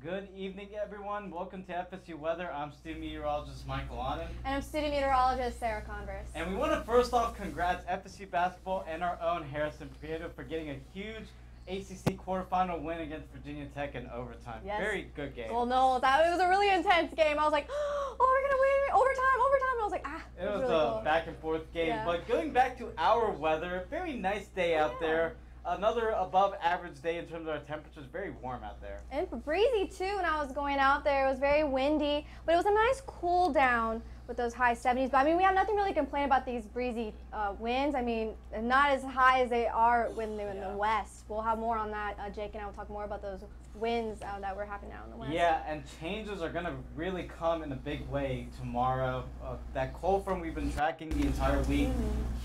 Good evening, everyone. Welcome to FSU Weather. I'm student meteorologist Michael Otten. And I'm student meteorologist Sarah Converse. And we want to first off congrats FSU basketball and our own Harrison Prieto for getting a huge ACC quarterfinal win against Virginia Tech in overtime. Yes. Very good game. Well, no, it was a really intense game. I was like, oh, we're going to win overtime. And I was like, It was really a cool. back and forth game. Yeah. But going back to our weather, very nice day out there. Another above average day in terms of our temperatures. Very warm out there. And breezy too when I was going out there. It was very windy, but it was a nice cool down with those high 70s. But I mean, we have nothing really to complain about these breezy winds. I mean, not as high as they are when they're in the west. We'll have more on that. Jake and I will talk more about those winds that were happening out in the west. Yeah, and changes are going to really come in a big way tomorrow. That cold front we've been tracking the entire week,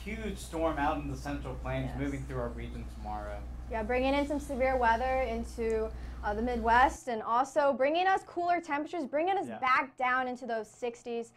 huge storm out in the Central Plains moving through our region tomorrow. Yeah, bringing in some severe weather into the Midwest and also bringing us cooler temperatures, bringing us back down into those 60s,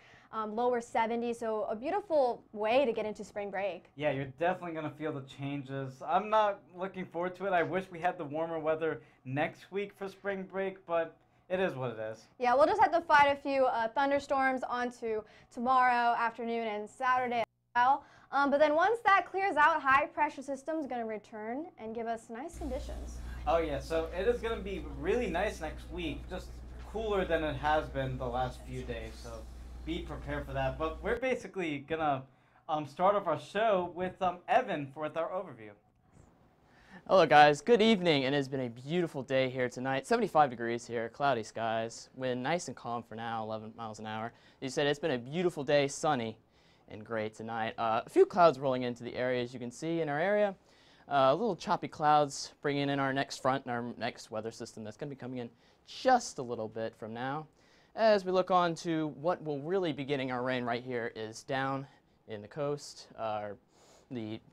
lower 70s. So a beautiful way to get into spring break. Yeah, you're definitely going to feel the changes. I'm not looking forward to it. I wish we had the warmer weather next week for spring break, but it is what it is. Yeah, we'll just have to fight a few thunderstorms onto tomorrow afternoon and Saturday as well. But then once that clears out, high pressure system is going to return and give us nice conditions. Oh yeah, so it is going to be really nice next week, just cooler than it has been the last few days. So be prepared for that. But we're basically going to start off our show with Evan with our overview. Hello guys, good evening, and it has been a beautiful day here tonight. 75 degrees here, cloudy skies, wind nice and calm for now, 11 miles an hour. You said it's been a beautiful day, sunny and great tonight. A few clouds rolling into the area, as you can see in our area. Little choppy clouds bringing in our next front and our next weather system that's going to be coming in just a little bit from now. As we look on to what will really be getting our rain right here is down in the coast,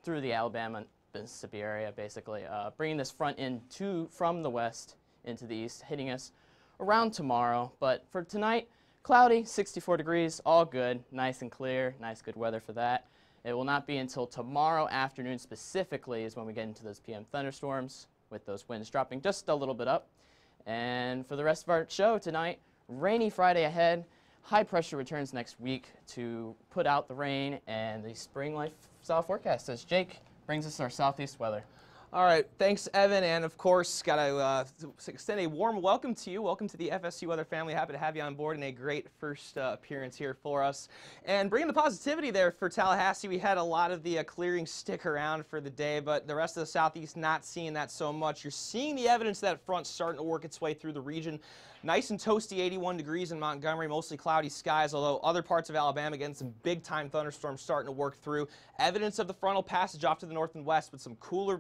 through the Alabama, Mississippi area, basically, bringing this front in from the west into the east, hitting us around tomorrow. But for tonight, cloudy, 64 degrees, all good, nice and clear, nice good weather for that. It will not be until tomorrow afternoon specifically is when we get into those PM thunderstorms with those winds dropping just a little bit up. And for the rest of our show tonight, rainy Friday ahead. High pressure returns next week to put out the rain and the spring lifestyle forecast as Jake brings us our southeast weather. All right, thanks, Evan, and of course, got to extend a warm welcome to you. Welcome to the FSU Weather family. Happy to have you on board and a great first appearance here for us. And bringing the positivity there for Tallahassee, we had a lot of the clearing stick around for the day, but the rest of the southeast not seeing that so much. You're seeing the evidence that front starting to work its way through the region. Nice and toasty, 81 degrees in Montgomery, mostly cloudy skies, although other parts of Alabama getting some big-time thunderstorms starting to work through. Evidence of the frontal passage off to the north and west with some cooler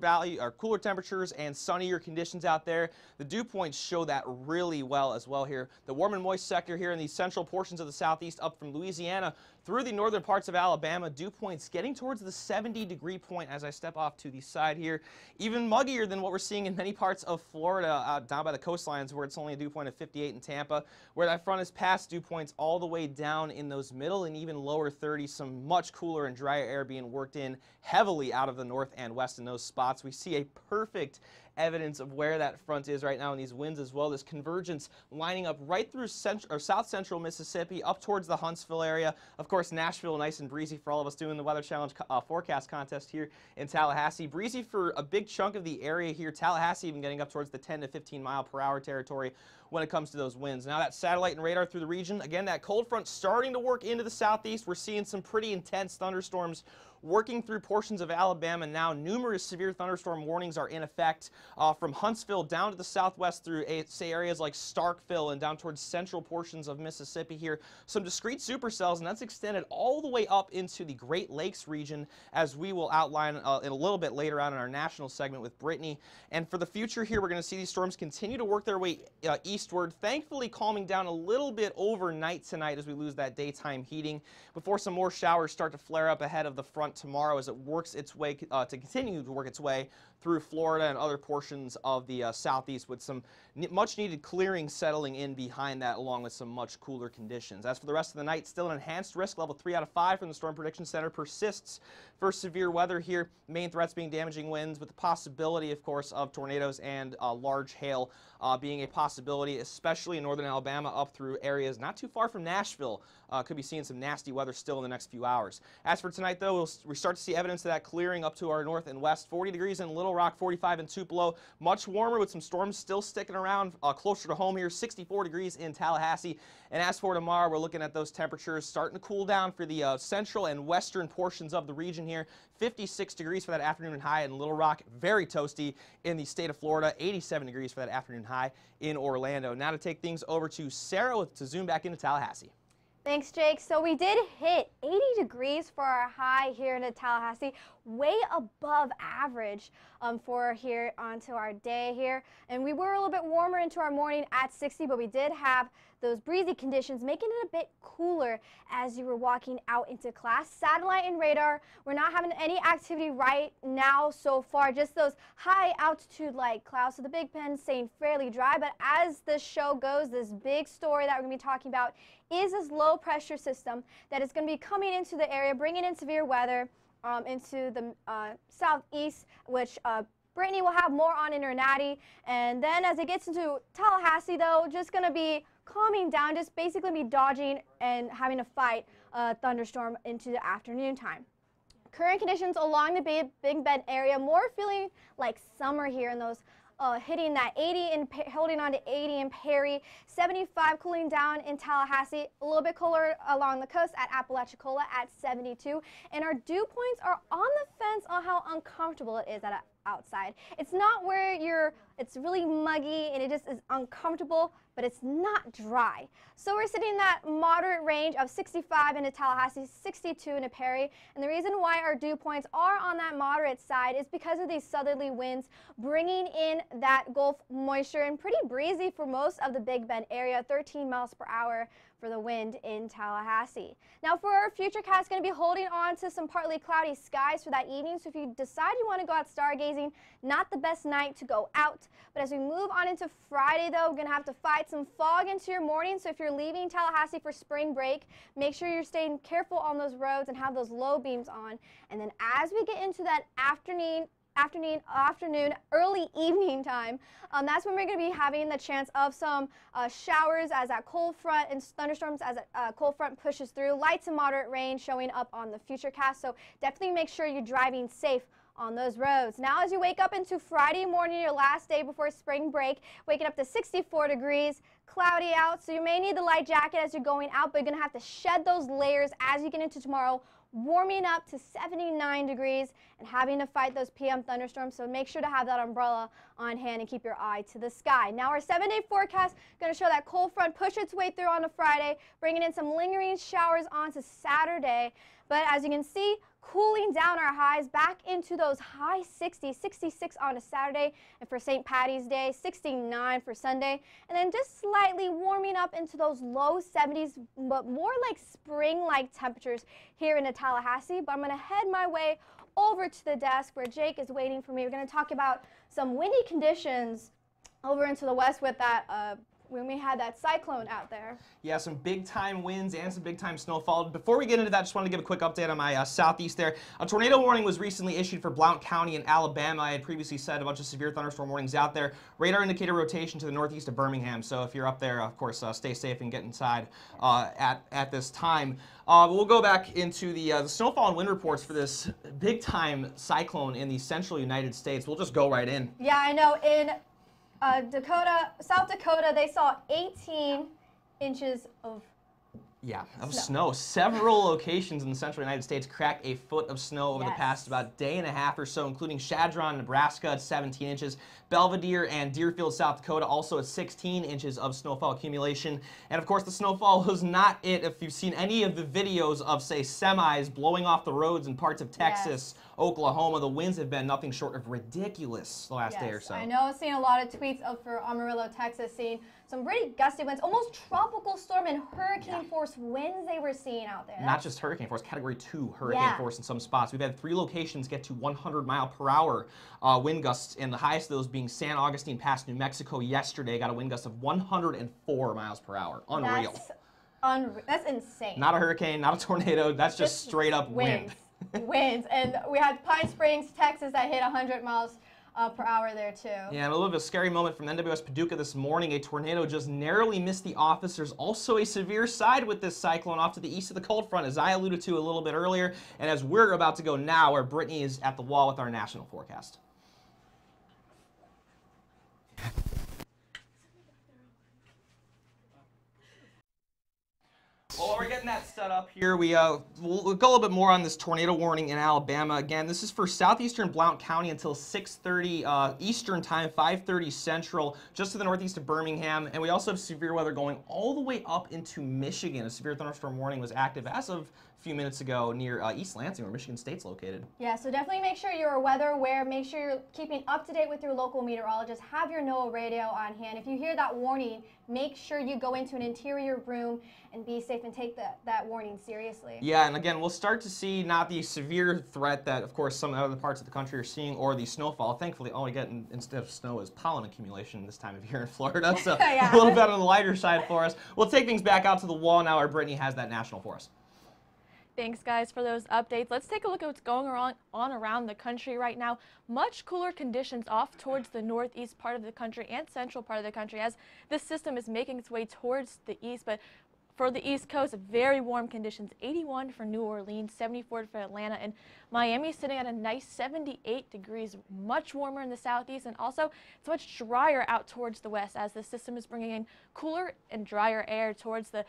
temperatures and sunnier conditions out there. The dew points show that really well as well here. The warm and moist sector here in the central portions of the southeast up from Louisiana through the northern parts of Alabama. Dew points getting towards the 70-degree point as I step off to the side here. Even muggier than what we're seeing in many parts of Florida down by the coastlines where it's only a dew point of 58 in Tampa, where that front is past dew points all the way down in those middle and even lower 30s. Some much cooler and drier air being worked in heavily out of the north and west in those spots. We see a perfect evidence of where that front is right now in these winds as well. This convergence lining up right through south central Mississippi up towards the Huntsville area. Of course, Nashville nice and breezy for all of us doing the Weather Challenge forecast contest here in Tallahassee. Breezy for a big chunk of the area here. Tallahassee even getting up towards the 10 to 15 mile per hour territory when it comes to those winds. Now that satellite and radar through the region, again, that cold front starting to work into the southeast. We're seeing some pretty intense thunderstorms working through portions of Alabama now. Numerous severe thunderstorm warnings are in effect from Huntsville down to the southwest through, say, areas like Starkville and down towards central portions of Mississippi here. Some discrete supercells, and that's extended all the way up into the Great Lakes region, as we will outline in a little bit later on in our national segment with Brittany. And for the future here, we're going to see these storms continue to work their way eastward, thankfully calming down a little bit overnight tonight as we lose that daytime heating before some more showers start to flare up ahead of the front tomorrow as it works its way to continue to work its way through Florida and other portions of the southeast, with some much needed clearing settling in behind that, along with some much cooler conditions. As for the rest of the night, still an enhanced risk. Level 3 out of 5 from the Storm Prediction Center persists for severe weather here. Main threats being damaging winds, with the possibility, of course, of tornadoes and large hail being a possibility, especially in northern Alabama up through areas not too far from Nashville. Could be seeing some nasty weather still in the next few hours. As for tonight, though, we start to see evidence of that clearing up to our north and west. 40 degrees in Little Rock, 45 in Tupelo. Much warmer with some storms still sticking around closer to home here. 64 degrees in Tallahassee. And as for tomorrow, we're looking at those temperatures starting to cool down for the central and western portions of the region here. 56 degrees for that afternoon high in Little Rock. Very toasty in the state of Florida. 87 degrees for that afternoon high in Orlando. Now to take things over to Sarah to zoom back into Tallahassee. Thanks, Jake. So we did hit 80 degrees for our high here in Tallahassee, way above average for here onto our day here. And we were a little bit warmer into our morning at 60, but we did have those breezy conditions, making it a bit cooler as you were walking out into class. Satellite and radar, we're not having any activity right now so far, just those high altitude like clouds to the Big Bend staying fairly dry. But as this show goes, this big story that we're going to be talking about is this low pressure system that is going to be coming into the area, bringing in severe weather into the southeast, which Brittany will have more on in her natty. And then as it gets into Tallahassee, though, just going to be calming down, just basically be dodging and having to fight a thunderstorm into the afternoon time. Current conditions along the Big Bend area, more feeling like summer here in those hitting that 80 and holding on to 80 in Perry, 75 cooling down in Tallahassee, a little bit cooler along the coast at Apalachicola at 72, and our dew points are on the fence on how uncomfortable it is outside. It's not where it's really muggy and it just is uncomfortable, but it's not dry. So we're sitting in that moderate range of 65 into Tallahassee, 62 into Perry. And the reason why our dew points are on that moderate side is because of these southerly winds bringing in that Gulf moisture, and pretty breezy for most of the Big Bend area, 13 miles per hour for the wind in Tallahassee. Now for our futurecast, going to be holding on to some partly cloudy skies for that evening. So if you decide you want to go out stargazing, not the best night to go out. But as we move on into Friday, though, we're going to have to fight some fog into your morning. So if you're leaving Tallahassee for spring break, make sure you're staying careful on those roads and have those low beams on. And then as we get into that afternoon, early evening time, that's when we're going to be having the chance of some showers as that cold front and thunderstorms as a cold front pushes through. Light to moderate rain showing up on the futurecast, so definitely make sure you're driving safe on those roads. Now as you wake up into Friday morning, your last day before spring break, waking up to 64 degrees, cloudy out, so you may need the light jacket as you're going out, but you're going to have to shed those layers as you get into tomorrow, warming up to 79 degrees and having to fight those PM thunderstorms, so make sure to have that umbrella on hand and keep your eye to the sky. Now our 7-day forecast going to show that cold front push its way through on a Friday, bringing in some lingering showers onto Saturday. But as you can see, cooling down our highs back into those high 60s, 66 on a Saturday, and for St. Patty's Day, 69 for Sunday, and then just slightly warming up into those low 70s, but more like spring-like temperatures here in the Tallahassee. But I'm going to head my way over to the desk where Jake is waiting for me. We're going to talk about some windy conditions over into the west with that when we had that cyclone out there. Yeah, some big-time winds and some big-time snowfall. Before we get into that, just wanted to give a quick update on my southeast there. A tornado warning was recently issued for Blount County in Alabama. I had previously said a bunch of severe thunderstorm warnings out there. Radar indicator rotation to the northeast of Birmingham. So if you're up there, of course, stay safe and get inside at this time. We'll go back into the snowfall and wind reports for this big-time cyclone in the central United States. We'll just go right in. Yeah, I know. In South Dakota, they saw 18 inches of snow. Several locations in the central United States cracked a foot of snow over the past about day and a half or so, including Shadron, Nebraska at 17 inches, Belvedere and Deerfield, South Dakota, also at 16 inches of snowfall accumulation. And of course, the snowfall was not it. If you've seen any of the videos of, say, semis blowing off the roads in parts of Texas, Oklahoma, the winds have been nothing short of ridiculous the last day or so. I know, I've seen a lot of tweets for Amarillo, Texas, seeing some pretty gusty winds, almost tropical storm and hurricane force force winds they were seeing out there. Not just hurricane force, Category 2 hurricane force in some spots. We've had 3 locations get to 100-mile-per-hour wind gusts, and the highest of those being San Augustine Pass, New Mexico yesterday, got a wind gust of 104 miles per hour. Unreal. That's insane. Not a hurricane, not a tornado, that's just straight up wind. Winds. And we had Pine Springs, Texas that hit 100 miles per hour there too. Yeah, and a little bit of a scary moment from NWS Paducah this morning. A tornado just narrowly missed the officers. Also a severe side with this cyclone off to the east of the cold front, as I alluded to a little bit earlier, and as we're about to go now, where Brittany is at the wall with our national forecast. Well, while we're getting that set up here, we'll go a little bit more on this tornado warning in Alabama. Again, this is for southeastern Blount County until 6:30 Eastern time, 5:30 Central, just to the northeast of Birmingham. And we also have severe weather going all the way up into Michigan. A severe thunderstorm warning was active as of a few minutes ago near East Lansing, where Michigan State's located. Yeah, so definitely make sure you're weather aware. Make sure you're keeping up to date with your local meteorologist. Have your NOAA radio on hand. If you hear that warning, make sure you go into an interior room and be safe and take that warning seriously. Yeah, and again, we'll start to see not the severe threat that, of course, some other parts of the country are seeing, or the snowfall. Thankfully, all we get instead of snow is pollen accumulation this time of year in Florida, so Yeah. a little bit on the lighter side for us. We'll take things back out to the wall now, where Brittany has that national for us. Thanks, guys, for those updates. Let's take a look at what's going on around the country right now. Much cooler conditions off towards the northeast part of the country and central part of the country as this system is making its way towards the east. But for the East Coast, very warm conditions. 81 for New Orleans, 74 for Atlanta, and Miami sitting at a nice 78 degrees, much warmer in the southeast, and also it's much drier out towards the west as the system is bringing in cooler and drier air towards the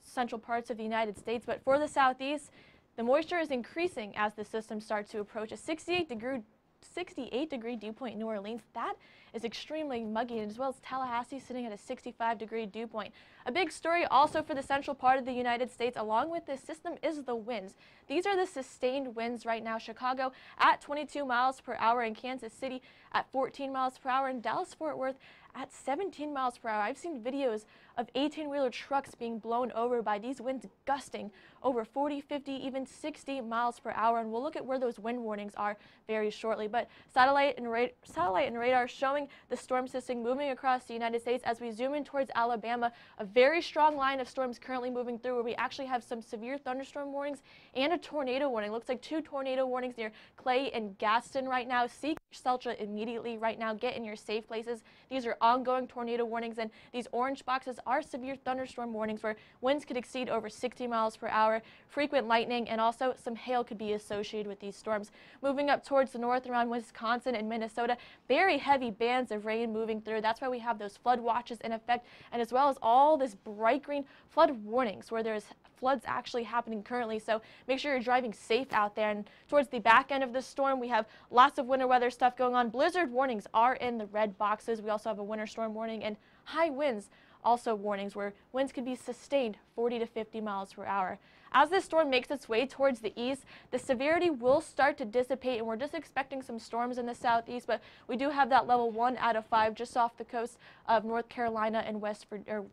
central parts of the United States. But for the southeast, the moisture is increasing as the system starts to approach a 68 degree dew point in New Orleans. That is extremely muggy, as well as Tallahassee sitting at a 65-degree dew point. A big story also for the central part of the United States along with this system is the winds. These are the sustained winds right now. Chicago at 22 miles per hour, and Kansas City at 14 miles per hour, and Dallas-Fort Worth at 17 miles per hour. I've seen videos of 18-wheeler trucks being blown over by these winds gusting over 40, 50, even 60 miles per hour. And we'll look at where those wind warnings are very shortly. But satellite and radar showing the storm system moving across the United States. As we zoom in towards Alabama, a very strong line of storms currently moving through, where we actually have some severe thunderstorm warnings and a tornado warning. Looks like 2 tornado warnings near Clay and Gaston right now. Seek shelter immediately right now. Get in your safe places. These are ongoing tornado warnings, and these orange boxes are severe thunderstorm warnings where winds could exceed over 60 miles per hour, frequent lightning, and also some hail could be associated with these storms. Moving up towards the north around Wisconsin and Minnesota, very heavy bands of rain moving through. That's why we have those flood watches in effect, and as well as all this bright green flood warnings where there's floods actually happening currently. So make sure you're driving safe out there. And towards the back end of the storm, we have lots of winter weather stuff going on. Blizzard warnings are in the red boxes. We also have a winter storm warning and high winds, also warnings where winds could be sustained 40 to 50 miles per hour. As this storm makes its way towards the east, the severity will start to dissipate, and we're just expecting some storms in the southeast, but we do have that level 1 out of 5 just off the coast of North Carolina and West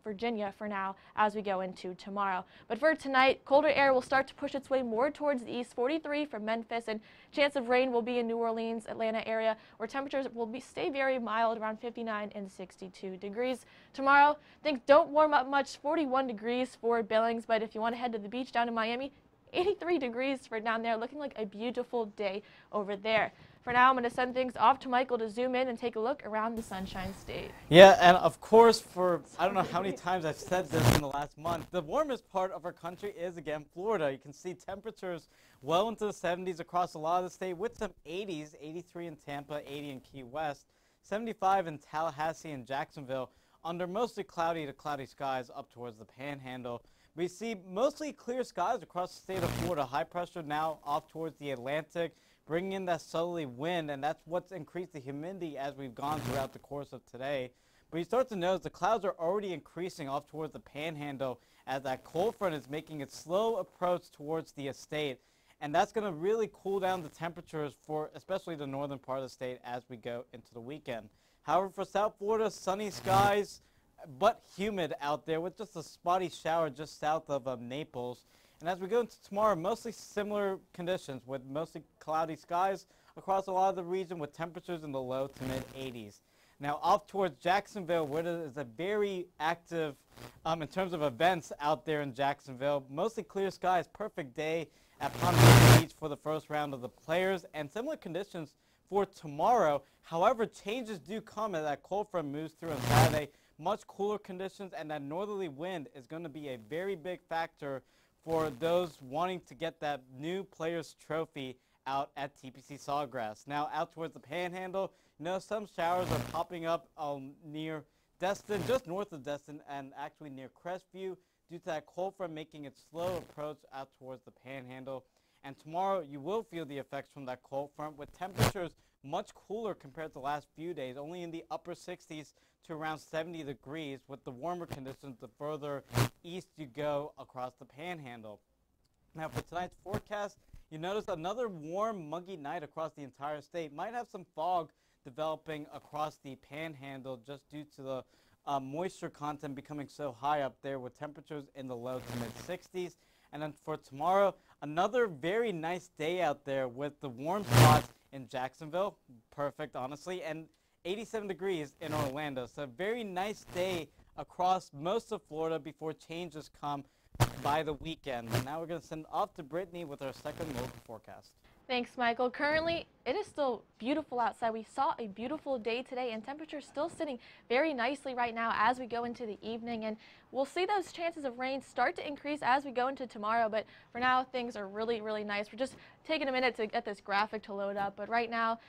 Virginia for now as we go into tomorrow. But for tonight, colder air will start to push its way more towards the east, 43 for Memphis, and chance of rain will be in New Orleans, Atlanta area, where temperatures will stay very mild around 59 and 62 degrees. Tomorrow, things don't warm up much, 41 degrees for Billings, but if you want to head to the beach down in Miami, 83 degrees for down there, looking like a beautiful day over there. For now, I'm going to send things off to Michael to zoom in and take a look around the Sunshine State. Yeah, and of course, for I don't know how many times I've said this in the last month, the warmest part of our country is, again, Florida. You can see temperatures well into the 70s across a lot of the state with some 80s, 83 in Tampa, 80 in Key West, 75 in Tallahassee and Jacksonville, under mostly cloudy to cloudy skies up towards the Panhandle. We see mostly clear skies across the state of Florida. High pressure now off towards the Atlantic, bringing in that southerly wind, and that's what's increased the humidity as we've gone throughout the course of today. But you start to notice the clouds are already increasing off towards the Panhandle as that cold front is making its slow approach towards the estate. And that's going to really cool down the temperatures for especially the northern part of the state as we go into the weekend. However, for South Florida, sunny skies, but humid out there with just a spotty shower just south of Naples. And as we go into tomorrow, mostly similar conditions with mostly cloudy skies across a lot of the region with temperatures in the low to mid 80s. Now off towards Jacksonville, where there is a very active in terms of events out there in Jacksonville. Mostly clear skies, perfect day at Palm Beach for the first round of the Players, and similar conditions for tomorrow. However, changes do come as that cold front moves through on Saturday. Much cooler conditions, and that northerly wind is going to be a very big factor for those wanting to get that new Players Trophy out at TPC Sawgrass. Now out towards the Panhandle, some showers are popping up near Destin, just north of Destin, and actually near Crestview due to that cold front making its slow approach out towards the Panhandle. And tomorrow you will feel the effects from that cold front with temperatures much cooler compared to the last few days, only in the upper 60s to around 70 degrees with the warmer conditions the further east you go across the Panhandle. Now for tonight's forecast, you notice another warm, muggy night across the entire state. Might have some fog developing across the Panhandle just due to the moisture content becoming so high up there with temperatures in the low to mid 60s. And then for tomorrow, another very nice day out there with the warm spots in Jacksonville, perfect honestly, and 87 degrees in Orlando. So a very nice day across most of Florida before changes come by the weekend. And now we're going to send off to Brittany with our second local forecast. Thanks, Michael. Currently, it is still beautiful outside. We saw a beautiful day today, and temperatures still sitting very nicely right now as we go into the evening. And we'll see those chances of rain start to increase as we go into tomorrow. But for now, things are really, really nice. We're just taking a minute to get this graphic to load up. But right now,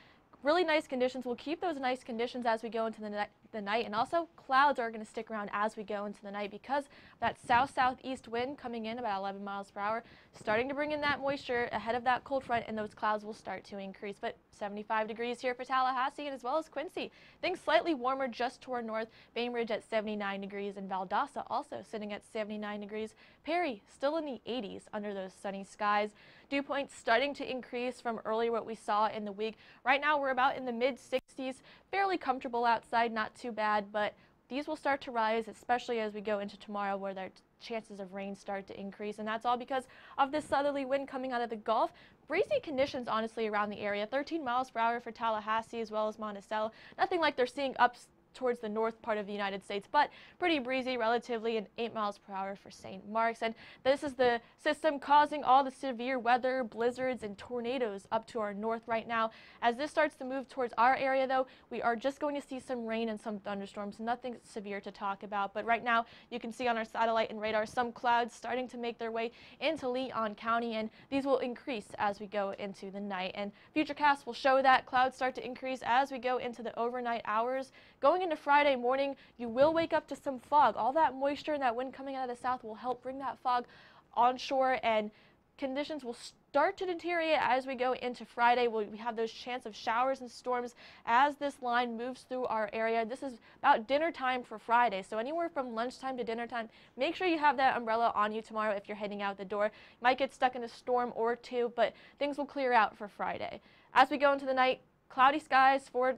really nice conditions. We'll keep those nice conditions as we go into the night, and also clouds are going to stick around as we go into the night because that south-southeast wind coming in about 11 miles per hour, starting to bring in that moisture ahead of that cold front, and those clouds will start to increase. But 75 degrees here for Tallahassee and as well as Quincy. Things slightly warmer just toward north. Bainbridge at 79 degrees and Valdosta also sitting at 79 degrees. Perry still in the 80s under those sunny skies. Dew points starting to increase from earlier what we saw in the week. Right now we're about in the mid 60s, fairly comfortable outside, not too bad, but these will start to rise, especially as we go into tomorrow where their chances of rain start to increase, and that's all because of this southerly wind coming out of the Gulf. Breezy conditions, honestly, around the area. 13 miles per hour for Tallahassee as well as Monticello. Nothing like they're seeing up towards the north part of the United States, but pretty breezy relatively, and 8 miles per hour for St. Mark's. And this is the system causing all the severe weather, blizzards, and tornadoes up to our north right now. As this starts to move towards our area, though, we are just going to see some rain and some thunderstorms. Nothing severe to talk about, but right now you can see on our satellite and radar some clouds starting to make their way into Leon County, and these will increase as we go into the night. And Futurecast will show that clouds start to increase as we go into the overnight hours. Going into Friday morning, you will wake up to some fog. All that moisture and that wind coming out of the south will help bring that fog onshore, and conditions will start to deteriorate as we go into Friday. We have those chance of showers and storms as this line moves through our area. This is about dinner time for Friday, so anywhere from lunchtime to dinner time, make sure you have that umbrella on you tomorrow if you're heading out the door. You might get stuck in a storm or two, but things will clear out for Friday. As we go into the night, cloudy skies for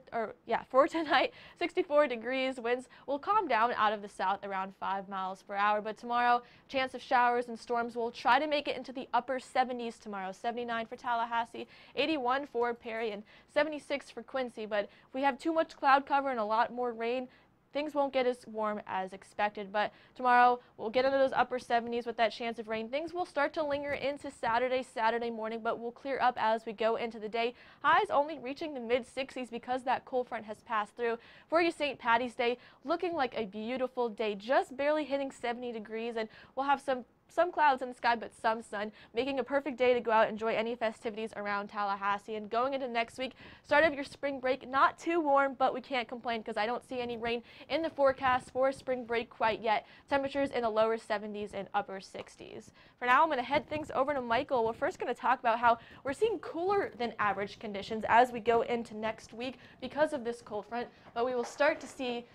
tonight, 64 degrees. Winds will calm down out of the south around 5 miles per hour. But tomorrow, chance of showers and storms will try to make it into the upper 70s tomorrow. 79 for Tallahassee, 81 for Perry, and 76 for Quincy. But if we have too much cloud cover and a lot more rain, things won't get as warm as expected, but tomorrow we'll get into those upper 70s with that chance of rain. Things will start to linger into Saturday morning, but will clear up as we go into the day. Highs only reaching the mid 60s because that cold front has passed through. For your St. Patty's Day, looking like a beautiful day, just barely hitting 70 degrees, and we'll have some clouds in the sky, but some sun, making a perfect day to go out and enjoy any festivities around Tallahassee. And going into next week, start of your spring break, not too warm, but we can't complain because I don't see any rain in the forecast for spring break quite yet. Temperatures in the lower 70s and upper 60s. For now, I'm going to head things over to Michael. We're first going to talk about how we're seeing cooler than average conditions as we go into next week because of this cold front, but we will start to see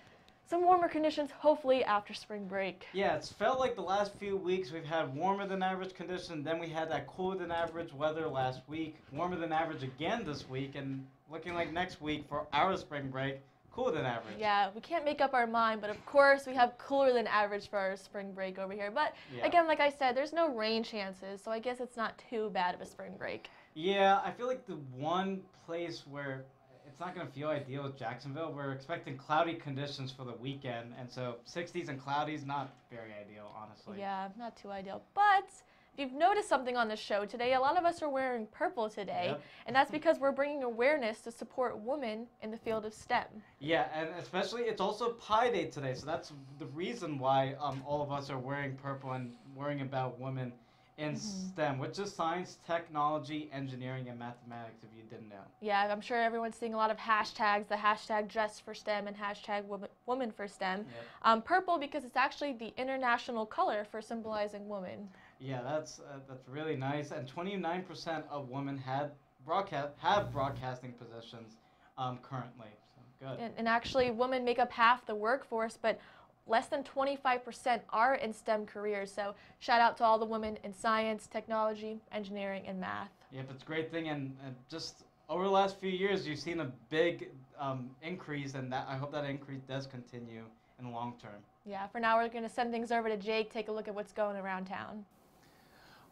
some warmer conditions, hopefully, after spring break. Yeah, it's felt like the last few weeks we've had warmer than average conditions, then we had that cooler than average weather last week, warmer than average again this week, and looking like next week for our spring break, cooler than average. Yeah, we can't make up our mind, but of course we have cooler than average for our spring break over here. But again, like I said, there's no rain chances, so I guess it's not too bad of a spring break. Yeah, I feel like the one place where it's not going to feel ideal is Jacksonville. We're expecting cloudy conditions for the weekend, and so 60s and cloudy is not very ideal, honestly. Yeah, not too ideal. But if you've noticed something on the show today, a lot of us are wearing purple today, Yep. and that's because we're bringing awareness to support women in the field of STEM. Yeah, and especially it's also Pi Day today, so that's the reason why all of us are wearing purple and worrying about women in STEM, which is science, technology, engineering, and mathematics, if you didn't know. Yeah, I'm sure everyone's seeing a lot of hashtags, the hashtag dress for STEM and hashtag woman for STEM. Yep. Purple because it's actually the international color for symbolizing woman. Yeah, that's really nice. And 29% of women have broadcasting positions currently. So good. And actually, women make up half the workforce, but less than 25% are in STEM careers. So shout out to all the women in science, technology, engineering, and math. Yep, it's a great thing. And just over the last few years, you've seen a big increase, and that I hope that increase does continue in the long term. Yeah, for now, we're going to send things over to Jake, take a look at what's going around town.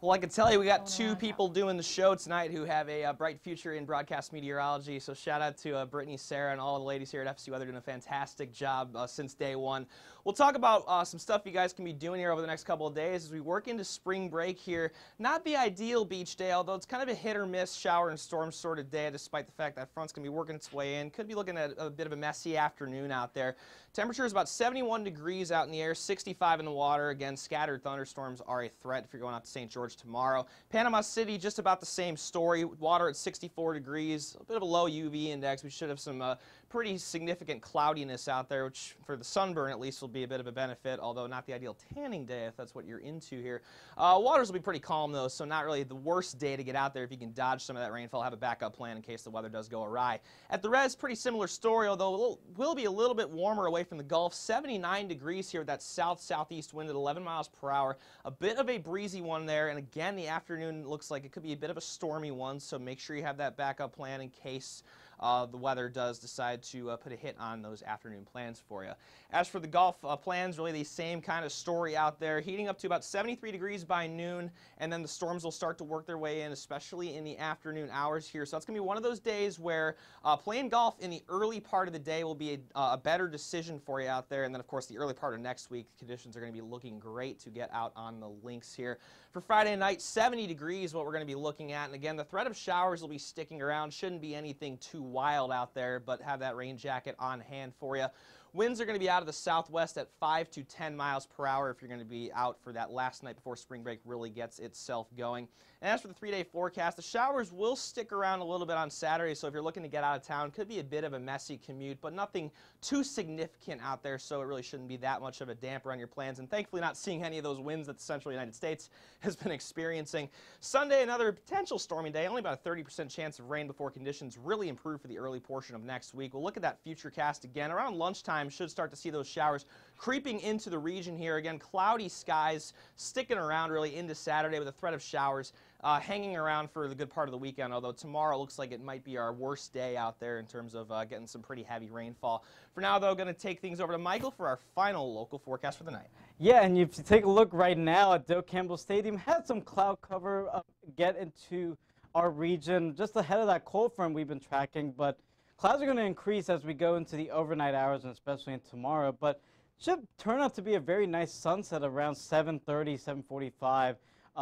Well, I can tell you we got two people doing the show tonight who have a bright future in broadcast meteorology. So shout out to Brittany, Sarah, and all the ladies here at FSU Weather doing a fantastic job since day one. We'll talk about some stuff you guys can be doing here over the next couple of days as we work into spring break here. Not the ideal beach day, although it's kind of a hit or miss shower and storm sort of day, despite the fact that front's going to be working its way in. Could be looking at a bit of a messy afternoon out there. Temperature is about 71 degrees out in the air, 65 in the water. Again, scattered thunderstorms are a threat if you're going out to St. George tomorrow. Panama City, just about the same story. Water at 64 degrees, a bit of a low UV index. We should have some pretty significant cloudiness out there, which for the sunburn at least will be a bit of a benefit, although not the ideal tanning day if that's what you're into here. Waters will be pretty calm though, so not really the worst day to get out there if you can dodge some of that rainfall. Have a backup plan in case the weather does go awry. At the res, pretty similar story, although it will be a little bit warmer away from the Gulf. 79 degrees here with that south-southeast wind at 11 miles per hour. A bit of a breezy one there, and again, the afternoon looks like it could be a bit of a stormy one, so make sure you have that backup plan in case the weather does decide to put a hit on those afternoon plans for you. As for the Gulf plans, really the same kind of story out there. Heating up to about 73 degrees by noon, and then the storms will start to work their way in, especially in the afternoon hours here. So that's going to be one of those days where playing golf in the early part of the day will be a better decision for you out there. And then, of course, the early part of next week, conditions are going to be looking great to get out on the links here. For Friday night, 70 degrees what we're going to be looking at. And again, the threat of showers will be sticking around. Shouldn't be anything too wild out there, but have that rain jacket on hand for you. Winds are going to be out of the southwest at 5 to 10 miles per hour if you're going to be out for that last night before spring break really gets itself going. And as for the 3-day forecast, the showers will stick around a little bit on Saturday, so if you're looking to get out of town, could be a bit of a messy commute, but nothing too significant out there, so it really shouldn't be that much of a damper on your plans. And thankfully not seeing any of those winds that the central United States has been experiencing. Sunday, another potential stormy day, only about a 30% chance of rain before conditions really improve for the early portion of next week. We'll look at that future cast again. Around lunchtime, should start to see those showers creeping into the region here. Again, cloudy skies sticking around really into Saturday with a threat of showers hanging around for the good part of the weekend, although tomorrow looks like it might be our worst day out there in terms of getting some pretty heavy rainfall. For now, though, going to take things over to Michael for our final local forecast for the night. Yeah, and if you take a look right now at Doak Campbell Stadium, had some cloud cover get into our region just ahead of that cold front we've been tracking, but clouds are going to increase as we go into the overnight hours and especially in tomorrow, but should turn out to be a very nice sunset around 7:30, 7:45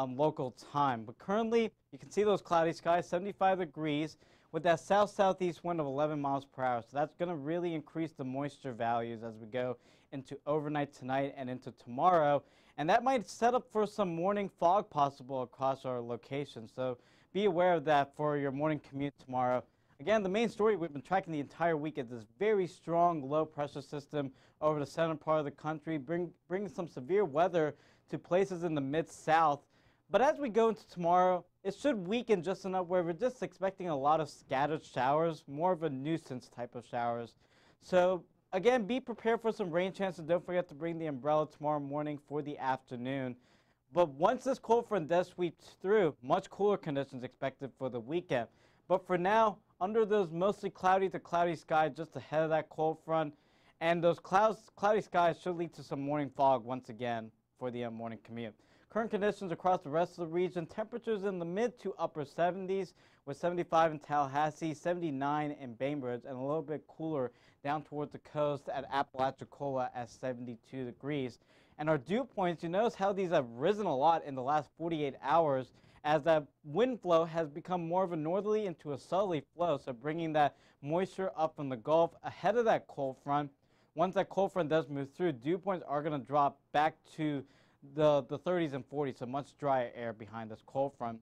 local time. But currently, you can see those cloudy skies, 75 degrees with that south-southeast wind of 11 miles per hour. So that's going to really increase the moisture values as we go into overnight tonight and into tomorrow. And that might set up for some morning fog possible across our location. So be aware of that for your morning commute tomorrow. Again, the main story we've been tracking the entire week is this very strong low pressure system over the center part of the country, bringing some severe weather to places in the mid-south. But as we go into tomorrow, it should weaken just enough where we're just expecting a lot of scattered showers, more of a nuisance type of showers. So again, be prepared for some rain chances. Don't forget to bring the umbrella tomorrow morning for the afternoon. But once this cold front does sweep through, much cooler conditions expected for the weekend. But for now, under those mostly cloudy to cloudy skies just ahead of that cold front. And those cloudy skies should lead to some morning fog once again for the morning commute. Current conditions across the rest of the region, temperatures in the mid to upper 70s with 75 in Tallahassee, 79 in Bainbridge, and a little bit cooler down towards the coast at Apalachicola at 72 degrees. And our dew points, you notice how these have risen a lot in the last 48 hours as that wind flow has become more of a northerly into a southerly flow, so bringing that moisture up from the Gulf ahead of that cold front. Once that cold front does move through, dew points are going to drop back to the 30s and 40s, so much drier air behind this cold front.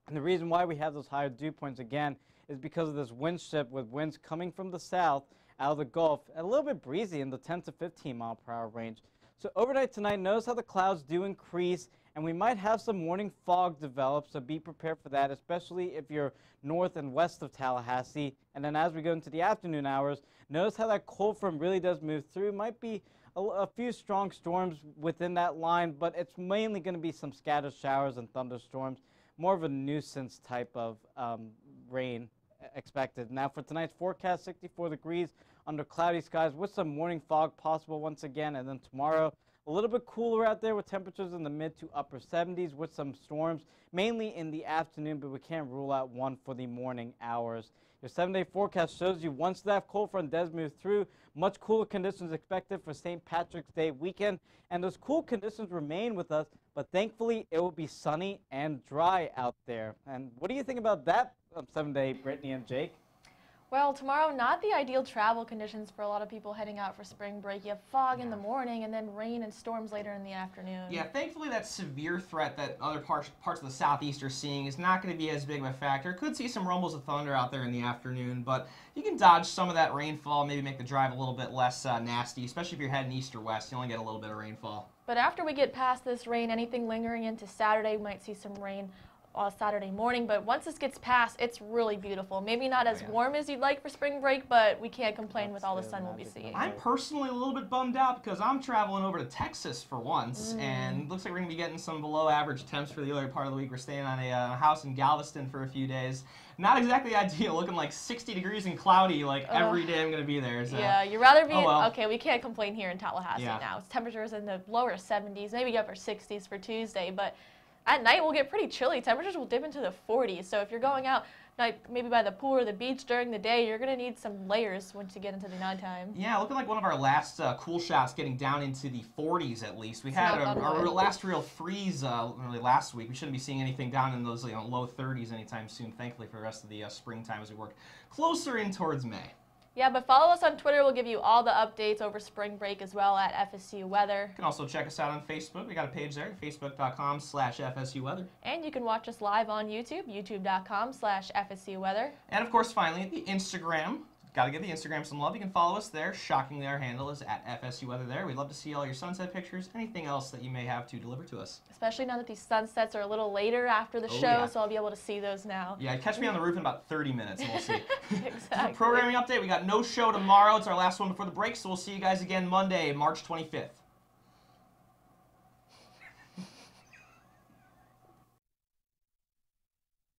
And the reason why we have those higher dew points again is because of this wind shift with winds coming from the south out of the Gulf and a little bit breezy in the 10 to 15 mile per hour range. So overnight tonight, notice how the clouds do increase, and we might have some morning fog develop, so be prepared for that, especially if you're north and west of Tallahassee. And then as we go into the afternoon hours, notice how that cold front really does move through. Might be a few strong storms within that line, but it's mainly going to be some scattered showers and thunderstorms, more of a nuisance type of rain expected. Now for tonight's forecast, 64 degrees under cloudy skies with some morning fog possible once again, and then tomorrow a little bit cooler out there with temperatures in the mid to upper 70s with some storms, mainly in the afternoon, but we can't rule out one for the morning hours. Your 7-day forecast shows you once that cold front does move through, much cooler conditions expected for St. Patrick's Day weekend, and those cool conditions remain with us, but thankfully it will be sunny and dry out there. And what do you think about that 7-day, Brittany and Jake? Well, tomorrow, not the ideal travel conditions for a lot of people heading out for spring break. You have fog in the morning and then rain and storms later in the afternoon. Yeah, thankfully that severe threat that other parts of the southeast are seeing is not going to be as big of a factor. Could see some rumbles of thunder out there in the afternoon, but you can dodge some of that rainfall, maybe make the drive a little bit less nasty, especially if you're heading east or west. You only get a little bit of rainfall. But after we get past this rain, anything lingering into Saturday, we might see some rain Saturday morning, but once this gets past, it's really beautiful. Maybe not as warm as you'd like for spring break, but we can't complain with all the sun we'll be seeing. I'm personally a little bit bummed out because I'm traveling over to Texas for once, and it looks like we're going to be getting some below average temps for the earlier part of the week. We're staying on a house in Galveston for a few days. Not exactly ideal, looking like 60 degrees and cloudy like every day I'm going to be there. So. Yeah, you'd rather be okay, we can't complain here in Tallahassee now. It's temperatures in the lower 70s, maybe upper 60s for Tuesday, but at night, we'll get pretty chilly. Temperatures will dip into the 40s. So if you're going out, like maybe by the pool or the beach during the day, you're going to need some layers once you get into the nighttime. Yeah, looking like one of our last cool shots getting down into the 40s at least. We had our last real freeze really last week. We shouldn't be seeing anything down in those low 30s anytime soon, thankfully, for the rest of the springtime as we work closer in towards May. Yeah, but follow us on Twitter. We'll give you all the updates over spring break as well at FSU Weather. You can also check us out on Facebook. We got a page there, facebook.com/FSU Weather. And you can watch us live on YouTube, youtube.com/FSU Weather. And of course, finally, the Instagram. Got to give the Instagram some love. You can follow us there. Shockingly, our handle is at FSU Weather there. We'd love to see all your sunset pictures, anything else that you may have to deliver to us. Especially now that these sunsets are a little later after the show, so I'll be able to see those now. Yeah, catch me on the roof in about 30 minutes and we'll see. Exactly. Programming update, we got no show tomorrow. It's our last one before the break, so we'll see you guys again Monday, March 25th.